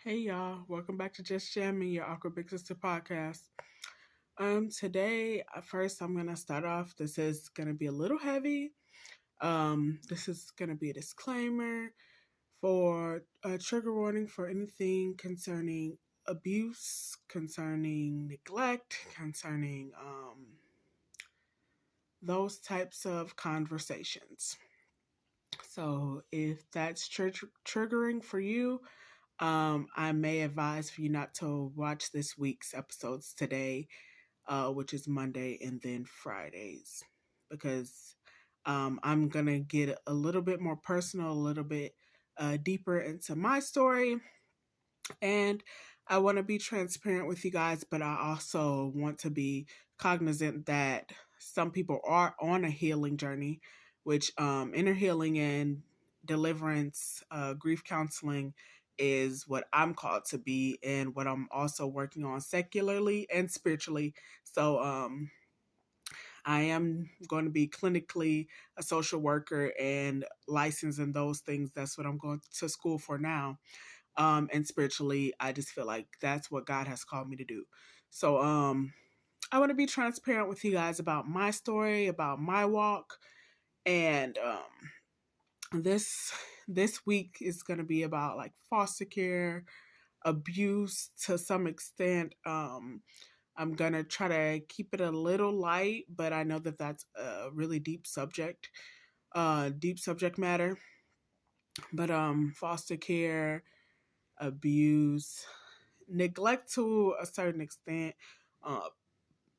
Hey y'all, welcome back to Just Jamming, your Awkward Big Sister podcast. Today, first I'm gonna start off. This is gonna be a little heavy. This is gonna be a disclaimer for a trigger warning for anything concerning abuse, concerning neglect, concerning those types of conversations. So if that's triggering for you, I may advise for you not to watch this week's episodes today, which is Monday and then Fridays, because I'm going to get a little bit more personal, a little bit deeper into my story. And I want to be transparent with you guys, but I also want to be cognizant that some people are on a healing journey, which inner healing and deliverance, grief counseling is what I'm called to be and what I'm also working on secularly and spiritually. So I am going to be clinically a social worker and licensed in those things. That's what I'm going to school for now. And spiritually, I just feel like that's what God has called me to do. So I want to be transparent with you guys about my story, about my walk, and this week is going to be about like foster care, abuse to some extent. I'm going to try to keep it a little light, but I know that that's a really deep subject matter. But foster care, abuse, neglect to a certain extent. Uh,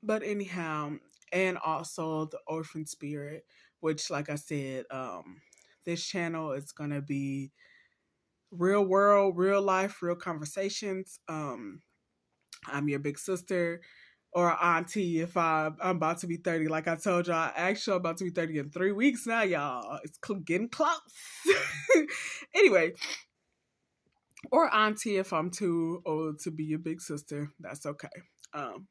but anyhow, and also the Orphan Spirit, which, like I said, this channel is going to be real world, real life, real conversations. I'm your big sister or auntie if I'm about to be 30. Like I told y'all, actually, I'm about to be 30 in 3 weeks now, y'all. It's getting close. Anyway, or auntie if I'm too old to be your big sister. That's okay. Um,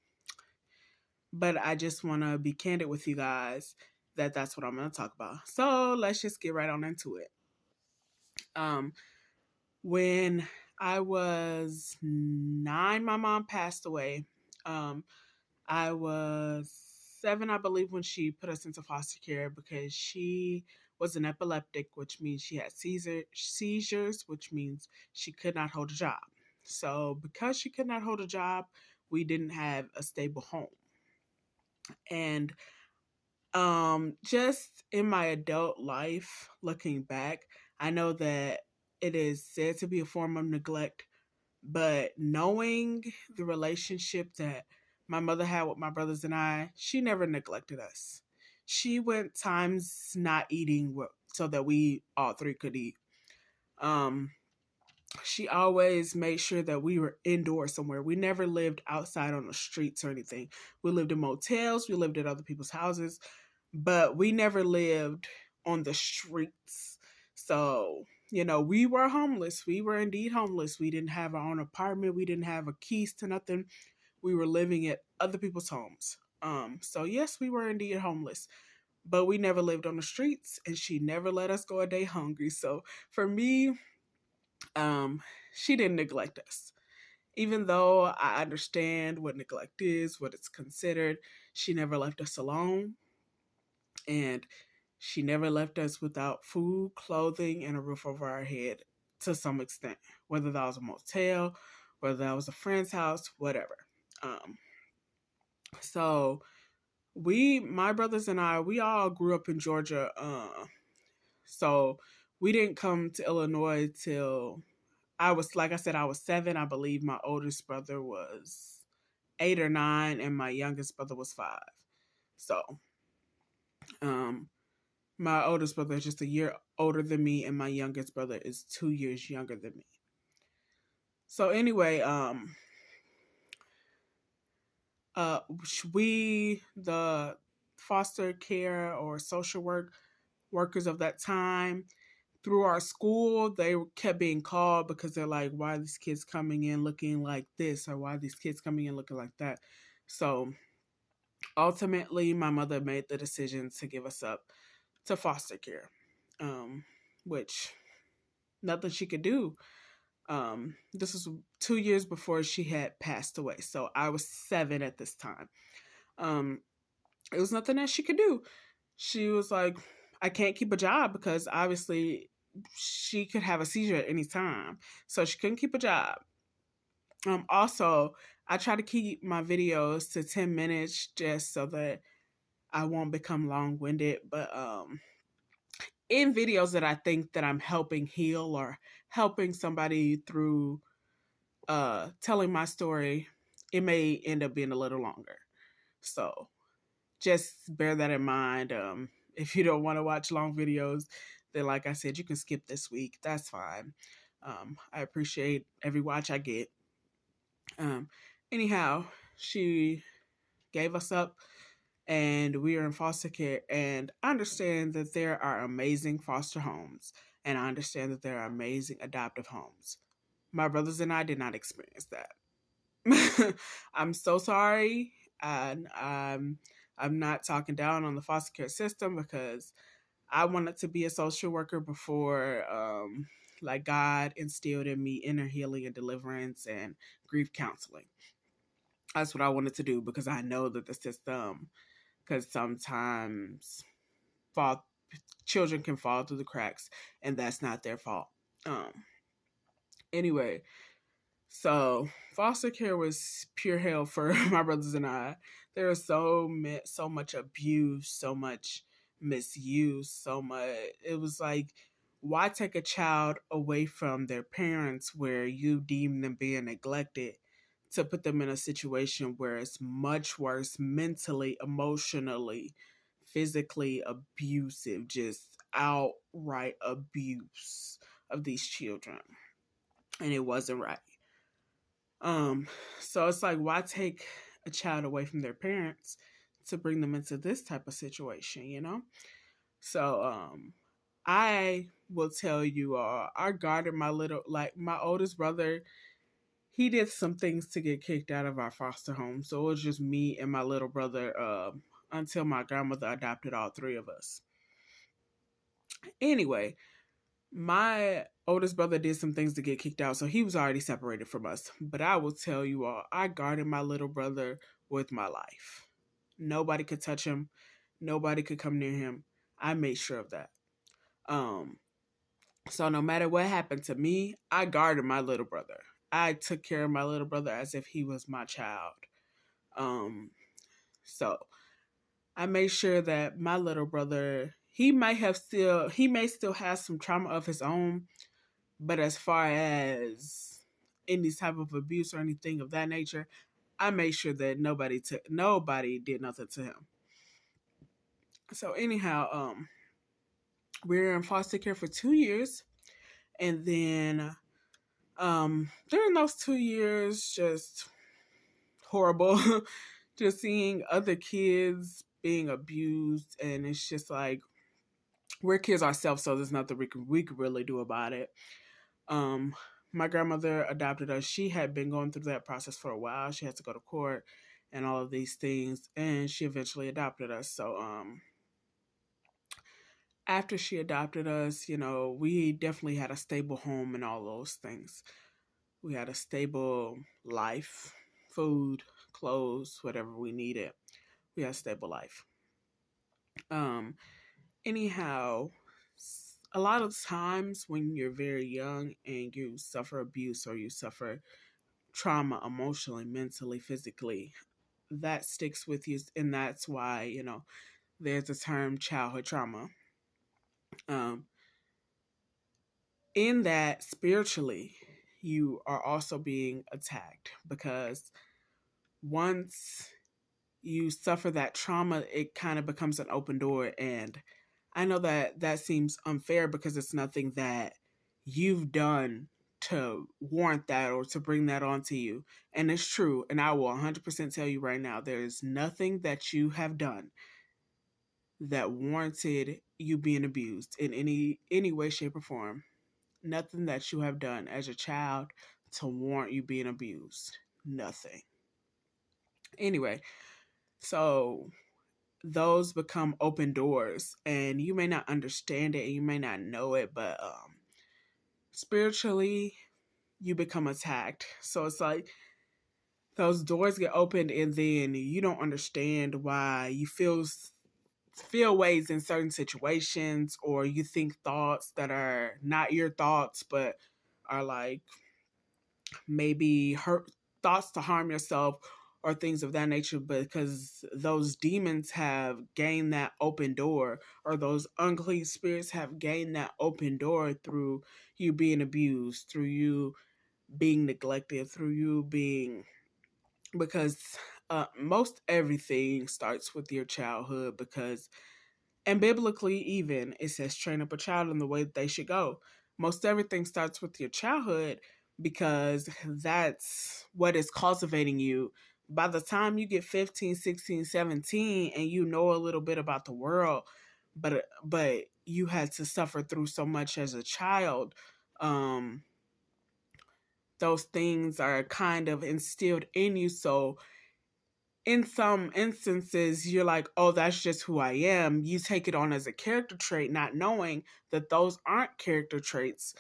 but I just want to be candid with you guys that that's what I'm going to talk about. So let's just get right on into it. Um, when I was 9, my mom passed away. I was 7, I believe, when she put us into foster care because she was an epileptic, which means she had seizures, which means she could not hold a job. So because she could not hold a job, we didn't have a stable home. And just in my adult life, looking back, I know that it is said to be a form of neglect, but knowing the relationship that my mother had with my brothers and I, she never neglected us. She went times not eating so that we all three could eat. Um, she always made sure that we were indoors somewhere. We never lived outside on the streets or anything. We lived in motels, we lived at other people's houses, but we never lived on the streets. So, we were homeless. We were indeed homeless. We didn't have our own apartment. We didn't have a keys to nothing. We were living at other people's homes. So yes, we were indeed homeless, but we never lived on the streets, and she never let us go a day hungry. So for me, she didn't neglect us. Even though I understand what neglect is, what it's considered, she never left us alone. And she never left us without food, clothing, and a roof over our head to some extent, whether that was a motel, whether that was a friend's house, whatever. Um, so my brothers and I, we all grew up in Georgia. So we didn't come to Illinois till like I said, I was 7. I believe my oldest brother was 8 or 9, and my youngest brother was 5. So, my oldest brother is just a year older than me, and my youngest brother is 2 years younger than me. So anyway, we, the foster care or social workers of that time, through our school, they kept being called because they're like, why are these kids coming in looking like this, or why are these kids coming in looking like that? So ultimately, my mother made the decision to give us up to foster care, which nothing she could do. This was 2 years before she had passed away. So I was 7 at this time. Um, it was nothing that she could do. She was like, I can't keep a job because obviously she could have a seizure at any time. So she couldn't keep a job. Also, I try to keep my videos to 10 minutes just so that I won't become long winded. But in videos that I think that I'm helping heal or helping somebody through telling my story, it may end up being a little longer. So just bear that in mind. If you don't want to watch long videos, then like I said, you can skip this week. That's fine. I appreciate every watch I get. Um, Anyhow, she gave us up and we are in foster care. And I understand that there are amazing foster homes, and I understand that there are amazing adoptive homes. My brothers and I did not experience that. I'm so sorry. And I'm not talking down on the foster care system because I wanted to be a social worker before like God instilled in me inner healing and deliverance and grief counseling. That's what I wanted to do because I know that the system, because sometimes fall, children can fall through the cracks, and that's not their fault. Anyway, so foster care was pure hell for my brothers and I. There was so much abuse, so much misuse, so much. It was like, why take a child away from their parents where you deem them being neglected to put them in a situation where it's much worse mentally, emotionally, physically abusive, just outright abuse of these children. And it wasn't right. Um, so it's like, why take a child away from their parents to bring them into this type of situation, you know? So, I will tell you all, I guarded my little, like my oldest brother, he did some things to get kicked out of our foster home. So it was just me and my little brother, until my grandmother adopted all three of us. Anyway, my oldest brother did some things to get kicked out, so he was already separated from us. But I will tell you all, I guarded my little brother with my life. Nobody could touch him. Nobody could come near him. I made sure of that. Um, so no matter what happened to me, I guarded my little brother. I took care of my little brother as if he was my child. Um, so I made sure that my little brother, he may still have some trauma of his own, but as far as any type of abuse or anything of that nature, I made sure that nobody did nothing to him. So anyhow, we were in foster care for 2 years, and then during those 2 years, just horrible, just seeing other kids being abused, and it's just like, we're kids ourselves, so there's nothing we could really do about it. Um, my grandmother adopted us. She had been going through that process for a while. She had to go to court and all of these things, and she eventually adopted us. So, after she adopted us, you know, we definitely had a stable home and all those things. We had a stable life, food, clothes, whatever we needed. We had a stable life. Um, Anyhow, a lot of times when you're very young and you suffer abuse or you suffer trauma emotionally, mentally, physically, that sticks with you. And that's why, you know, there's the term childhood trauma. Um, in that, spiritually, you are also being attacked because once you suffer that trauma, it kind of becomes an open door. And I know that that seems unfair because it's nothing that you've done to warrant that or to bring that onto you. And it's true. And I will 100% tell you right now, there is nothing that you have done that warranted you being abused in any way, shape, or form. Nothing that you have done as a child to warrant you being abused. Nothing. Anyway, so those become open doors, and you may not understand it and you may not know it, but spiritually, you become attacked. So it's like those doors get opened, and then you don't understand why you feel ways in certain situations, or you think thoughts that are not your thoughts but are like maybe hurt thoughts to harm yourself or things of that nature, because those demons have gained that open door, or those unclean spirits have gained that open door through you being abused, through you being neglected, through you being, because most everything starts with your childhood. Because, and biblically even, it says train up a child in the way that they should go. Most everything starts with your childhood, because that's what is cultivating you. By the time you get 15, 16, 17, and you know a little bit about the world, but you had to suffer through so much as a child, um those things are kind of instilled in you. So in some instances, you're like, oh, that's just who I am. You take it on as a character trait, not knowing that those aren't character traits.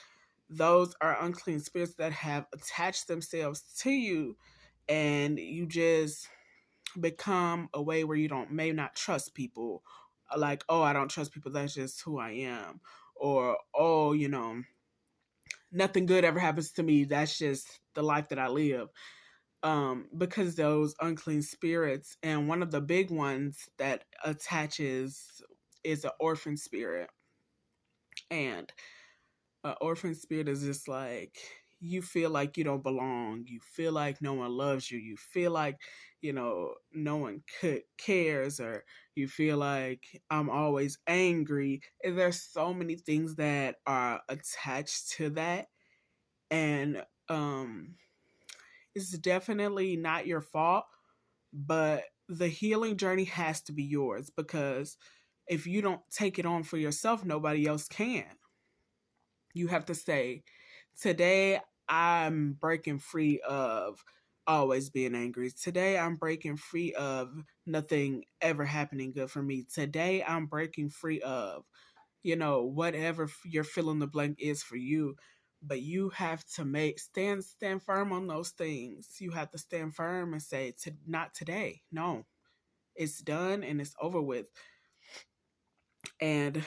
Those are unclean spirits that have attached themselves to you, and you just become a way where you don't may not trust people. Like, oh, I don't trust people. That's just who I am. Or, oh, nothing good ever happens to me. That's just the life that I live. Because those unclean spirits, and one of the big ones that attaches is an orphan spirit. And an orphan spirit is just like, you feel like you don't belong, you feel like no one loves you, you feel like, no one cares, or you feel like I'm always angry. And there's so many things that are attached to that. And it's definitely not your fault, but the healing journey has to be yours, because if you don't take it on for yourself, nobody else can. You have to say, today I'm breaking free of always being angry. Today I'm breaking free of nothing ever happening good for me. Today I'm breaking free of, whatever your fill in the blank is for you. But you have to stand firm on those things. You have to stand firm and say, not today. No, it's done and it's over with. And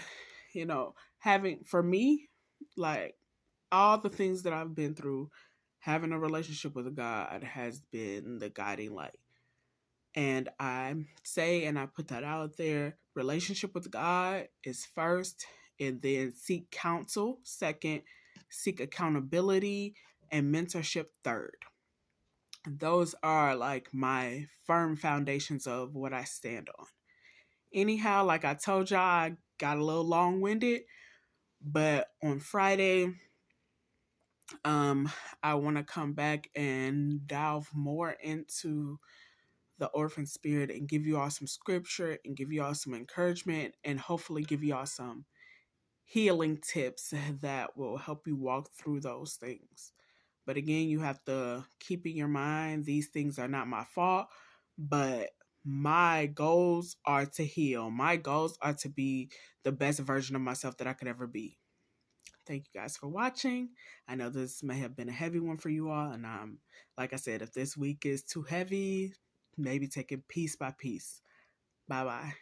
having, for me, like, all the things that I've been through, having a relationship with God has been the guiding light. And I say, and I put that out there, relationship with God is first, and then seek counsel second, seek accountability and mentorship third. Those are like my firm foundations of what I stand on. Anyhow, like I told y'all, I got a little long-winded, but on Friday, I want to come back and delve more into the orphan spirit and give you all some scripture and give you all some encouragement and hopefully give you all some healing tips that will help you walk through those things. But again, you have to keep in your mind, these things are not my fault, but my goals are to heal. My goals are to be the best version of myself that I could ever be. Thank you guys for watching. I know this may have been a heavy one for you all, and like I said, if this week is too heavy, maybe take it piece by piece. Bye bye.